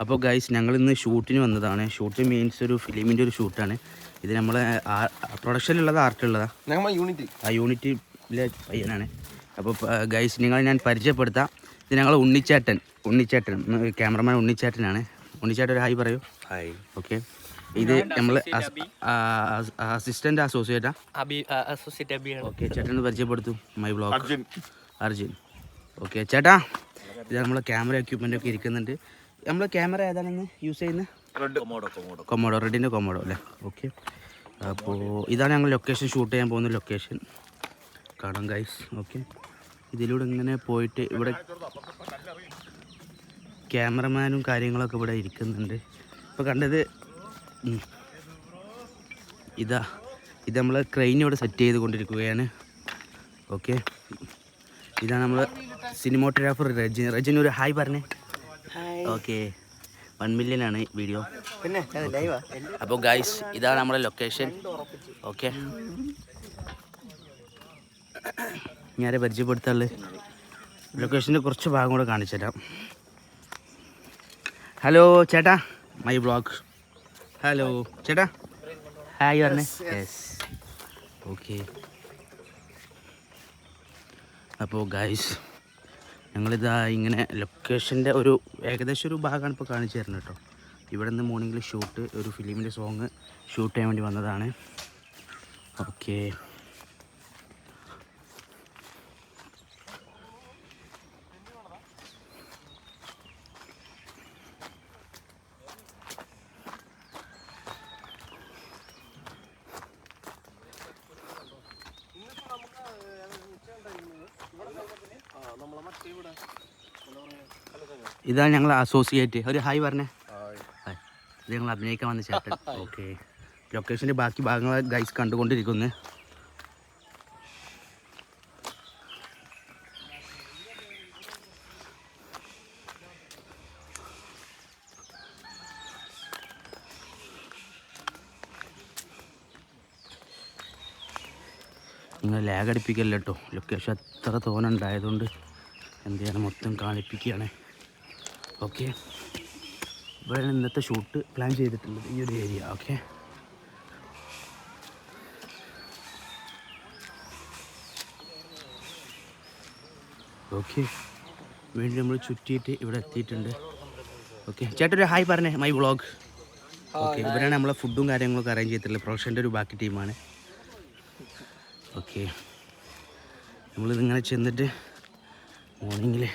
അപ്പോൾ ഗൈസ് ഞങ്ങളിന്ന് ഷൂട്ടിന് വന്നതാണ്. ഷൂട്ട് മീൻസ് ഒരു ഫിലിമിൻ്റെ ഒരു ഷൂട്ടാണ്. ഇത് നമ്മളെ പ്രൊഡക്ഷനിലുള്ളത് ആർട്ടുള്ളതാണ്. യൂണിറ്റിലെ പയ്യനാണ്. അപ്പോൾ ഗൈസ് ഞാൻ പരിചയപ്പെടുത്താം. ഇത് ഞങ്ങൾ ഉണ്ണിച്ചേട്ടൻ ക്യാമറമാൻ ഉണ്ണിച്ചേട്ടനാണ്. ഉണ്ണിച്ചേട്ടൻ ഒരു ഹായ് പറയൂ. ഹായ്. ഓക്കെ, ഇത് നമ്മൾ അസിസ്റ്റന്റ് അസോസിയേറ്റാ. ഓക്കെ, ചേട്ടൻ പരിചയപ്പെടുത്തും. My blog Arjun. ഓക്കെ ചേട്ടാ, ഇത് നമ്മളെ ക്യാമറ എക്യുപ്മെൻ്റ് ഒക്കെ ഇരിക്കുന്നുണ്ട്. നമ്മൾ ക്യാമറ ഏതാണെന്ന് യൂസ് ചെയ്യുന്നത്? കൊമോഡോ, റെഡിൻ്റെ കൊമോഡോ അല്ലേ. ഓക്കെ, അപ്പോൾ ഇതാണ് ഞങ്ങൾ ലൊക്കേഷൻ ഷൂട്ട് ചെയ്യാൻ പോകുന്ന ലൊക്കേഷൻ. കാണാം ഗൈസ്. ഓക്കെ, ഇതിലൂടെ ഇങ്ങനെ പോയിട്ട് ഇവിടെ ക്യാമറമാനും കാര്യങ്ങളൊക്കെ ഇവിടെ ഇരിക്കുന്നുണ്ട്. ഇപ്പോൾ കണ്ടത് ഇത് നമ്മൾ ക്രെയിൻ ഇവിടെ സെറ്റ് ചെയ്തുകൊണ്ടിരിക്കുകയാണ്. ഓക്കെ, ഇതാണ് നമ്മൾ സിനിമോട്ടോഗ്രാഫർ റജിൻ ഒരു ഹായ് പറഞ്ഞേ. ഓക്കെ, 1 million ആണ് വീഡിയോ. അപ്പോൾ ഗൈസ് ഇതാണ് നമ്മുടെ ലൊക്കേഷൻ. ഓക്കെ, ഞാനെ പരിചയപ്പെടുത്താറുള്ളത് ലൊക്കേഷൻ്റെ കുറച്ച് ഭാഗം കൂടെ കാണിച്ചു തരാം. ഹലോ ചേട്ടാ, മൈ ബ്ലോഗ്. ഹലോ ചേട്ടാ, ഹായ് പറഞ്ഞേ. യെസ്. ഓക്കെ, അപ്പോൾ ഗൈസ് ഞങ്ങളിതാ ഇങ്ങനെ ലൊക്കേഷൻ്റെ ഒരു ഏകദേശം ഒരു ഭാഗമാണ് ഇപ്പോൾ കാണിച്ചു തരുന്നത് കേട്ടോ. ഇവിടെ നിന്ന് മോർണിംഗിൽ ഷൂട്ട്, ഒരു ഫിലിമിൻ്റെ സോങ് ഷൂട്ട് ചെയ്യാൻ വേണ്ടി വന്നതാണ്. ഓക്കെ, ഇതാണ് ഞങ്ങൾ അസോസിയേറ്റ്. ഒരു ഹായ് പറഞ്ഞേ. ഹായ്. ഇത് ഞങ്ങൾ അഭിനയിക്കാൻ വന്ന ചേട്ടൻ. ഓക്കെ, ലൊക്കേഷൻ്റെ ബാക്കി ഭാഗങ്ങൾ ഗൈസ് കണ്ടുകൊണ്ടിരിക്കുന്നു. നിങ്ങൾ ലാഗ് അടിപ്പിക്കല്ലോ കേട്ടോ. ലൊക്കേഷൻ അത്ര തോന്നുണ്ടായതുകൊണ്ട് എന്ത് ചെയ്യണം, മൊത്തം കാണിപ്പിക്കുകയാണ്. ഓക്കെ, ഇവിടെയാണ് ഇന്നത്തെ ഷൂട്ട് പ്ലാൻ ചെയ്തിട്ടുള്ളത്, ഈ ഒരു ഏരിയ. ഓക്കെ, ഓക്കെ, വീണ്ടും നമ്മൾ ചുറ്റിയിട്ട് ഇവിടെ എത്തിയിട്ടുണ്ട്. ഓക്കെ, ചേട്ടൊരു ഹായ് പറഞ്ഞേ. My vlog. ഓക്കെ, ഇവരാണ് നമ്മളെ ഫുഡും കാര്യങ്ങളൊക്കെ അറേഞ്ച് ചെയ്തിട്ടുള്ളത്. പ്രൊഫഷൻ്റെ ഒരു ബാക്കി ടീമാണ്. ഓക്കെ, നമ്മളിതിങ്ങനെ ചെന്നിട്ട് മോർണിംഗിൽ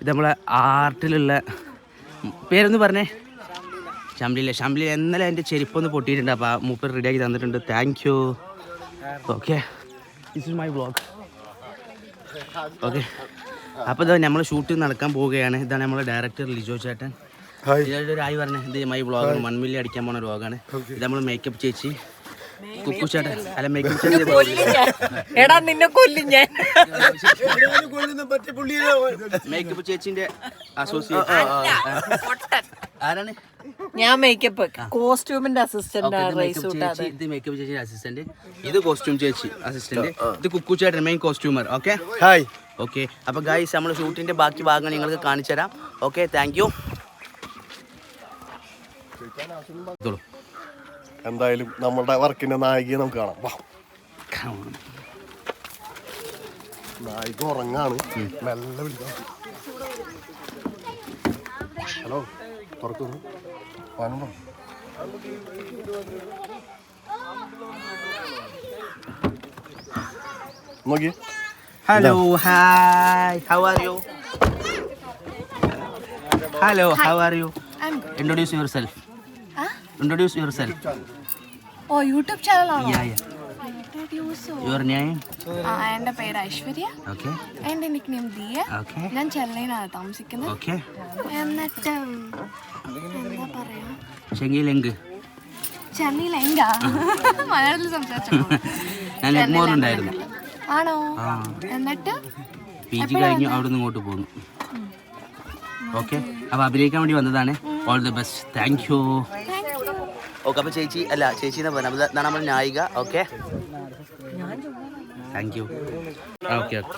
ഇത് നമ്മളെ ആർട്ടിലുള്ള പേരൊന്ന് പറഞ്ഞേ. ഷംലി ഇന്നലെ എൻ്റെ ചെരുപ്പൊന്ന് പൊട്ടിയിട്ടുണ്ട്. അപ്പോൾ മൂപ്പർ റെഡിയാക്കി തന്നിട്ടുണ്ട്. Thank you. Okay, this is my vlog. Okay, അപ്പോൾ ഇതാ നമ്മൾ ഷൂട്ട് നടക്കാൻ പോവുകയാണ്. ഇതാണ് നമ്മളെ ഡയറക്ടർ ലിജോ ചേട്ടൻ. ഒരു ആയി പറഞ്ഞേ. ഇത് മൈ വ്ളോഗ് 1 million അടിക്കാൻ പോണ വ്ളോഗാണ്. ഇത് നമ്മൾ മേക്കപ്പ് ചേച്ചി കുക്കു ചേട്ടൻ. അല്ല, മേക്കപ്പ് ചേച്ചി മേക്കപ്പ് ചേച്ചിന്റെ അസോസിയേറ്റ് ആരാണ്? ഞാൻ മേക്കപ്പ് കോസ്റ്റ്യൂമിന്റെ അസിസ്റ്റന്റ്. ഇത് മേക്കപ്പ് ചേച്ചിന്റെ അസിസ്റ്റന്റ്, ഇത് കോസ്റ്റ്യൂം ചേച്ചി അസിസ്റ്റന്റ്, ഇത് കുക്കു ചേട്ടൻ main costumer. Okay, hi. Okay, അപ്പോൾ ഗൈസ് നമ്മൾ ഷൂട്ടിന്റെ ബാക്കി ഭാഗങ്ങൾ നിങ്ങൾക്ക് കാണിച്ചു തരാം. Okay, thank you. എന്തായാലും നമ്മുടെ വർക്കിന്റെ നായികയെ നമുക്ക് കാണാം. നായിക ഉറങ്ങാണ്. മെല്ലെ വിളിക്കാം. ഹലോ, തുറക്കുന്നു. നോക്കിയേ. Hello, hi, how are you? Hello, how are you? Introduce yourself. Introduce yourself. Oh, YouTube channel ആണോ? Yeah. Your name? എൻ്റെ പേര് ഐശ്വര്യ. Okay. എൻ്റെ നിക്നെയിം ദിയ. Okay. ഞാൻ ചെന്നൈയിലാണ് താമസിക്കുന്നത്. Okay. എന്നിട്ട് എന്താ പറയാ? ചെങ്ങിലെങ്ക്. ചെന്നൈയിലെങ്ക മലയാളത്തിൽ സംസാരിച്ചോ? ഞാൻ നെഗ്മോറിലുണ്ടായിരുന്നു. ആണോ? എന്നിട്ട് PG കഴിഞ്ഞു അവിടെ നിന്ന് ഇങ്ങോട്ട് പോന്നു. ഓക്കെ, അപ്പോൾ അഭിനയിക്കാൻ വേണ്ടി വന്നതാണ്. All the best. Thank you. Okay, അപ്പോൾ ചേച്ചി എന്നാ പറഞ്ഞത്, അതാണ് നമ്മുടെ നായിക. Okay, thank you. Okay okay.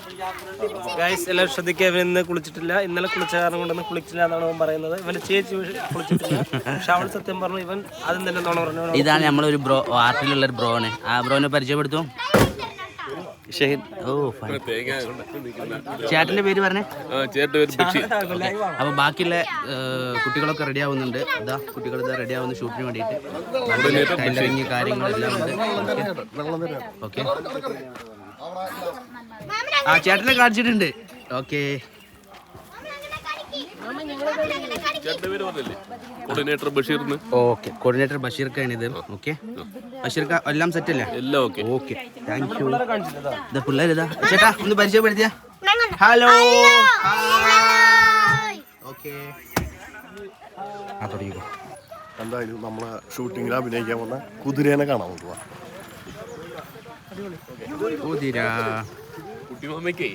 Guys എല്ലാവരും ശ്രദ്ധിക്കുക, ഇവൻ ഇന്ന് കുളിച്ചിട്ടില്ല. ഇന്നലെ കുളിച്ച കാരണം കൊണ്ടൊന്നും കുളിച്ചില്ല എന്നാണ് അവൻ പറയുന്നത്. ഇവന്റെ ചേച്ചി കുളിച്ചിട്ടില്ല. പക്ഷെ അവൾ സത്യം പറഞ്ഞു, ഇവൻ ആദ്യം തന്നെ നോണ പറഞ്ഞു. ഇതാണ് നമ്മളൊരു ബ്രോ, ആർട്ടിലുള്ളൊരു ബ്രോനെ. ആ ബ്രോനെ പരിചയപ്പെടുത്തും. ഷെഹിൻ. Oh fine. ചേട്ടൻ്റെ പേര് പറഞ്ഞേ. അപ്പോൾ ബാക്കിയുള്ള കുട്ടികളൊക്കെ റെഡി ആവുന്നുണ്ട്. ഇതാ കുട്ടികൾ ഇതാ റെഡി ആവുന്ന ഷൂട്ടിന് വേണ്ടിയിട്ട്. ടൈലറിങ് കാര്യങ്ങളെല്ലാം ഉണ്ട്. ഓക്കെ. ആ ചേട്ടനെ കാണിച്ചിട്ടുണ്ട്. Okay. Coordinator Basheer. Okay, coordinator ബഷീർക്കാണ് ഇത്. ഓക്കെ, ബഷീർക്ക എല്ലാം സെറ്റ് അല്ലേ? എല്ലാം ഓക്കെ. Okay, thank you. ഇതാ പിള്ളേർ ഇതാ. ചേട്ടാ ഒന്ന് പരിചയപ്പെടുത്തിയ. ഹലോ. ഓക്കെ, ആ തുടങ്ങിക്കോ. എന്തായാലും നമ്മളെ ഷൂട്ടിങ്ങിൽ അഭിനയിക്കാൻ വന്ന കുതിരേനെ കാണാൻ നോക്കുക. കുതിര കുട്ടിമാമയ്ക്കേ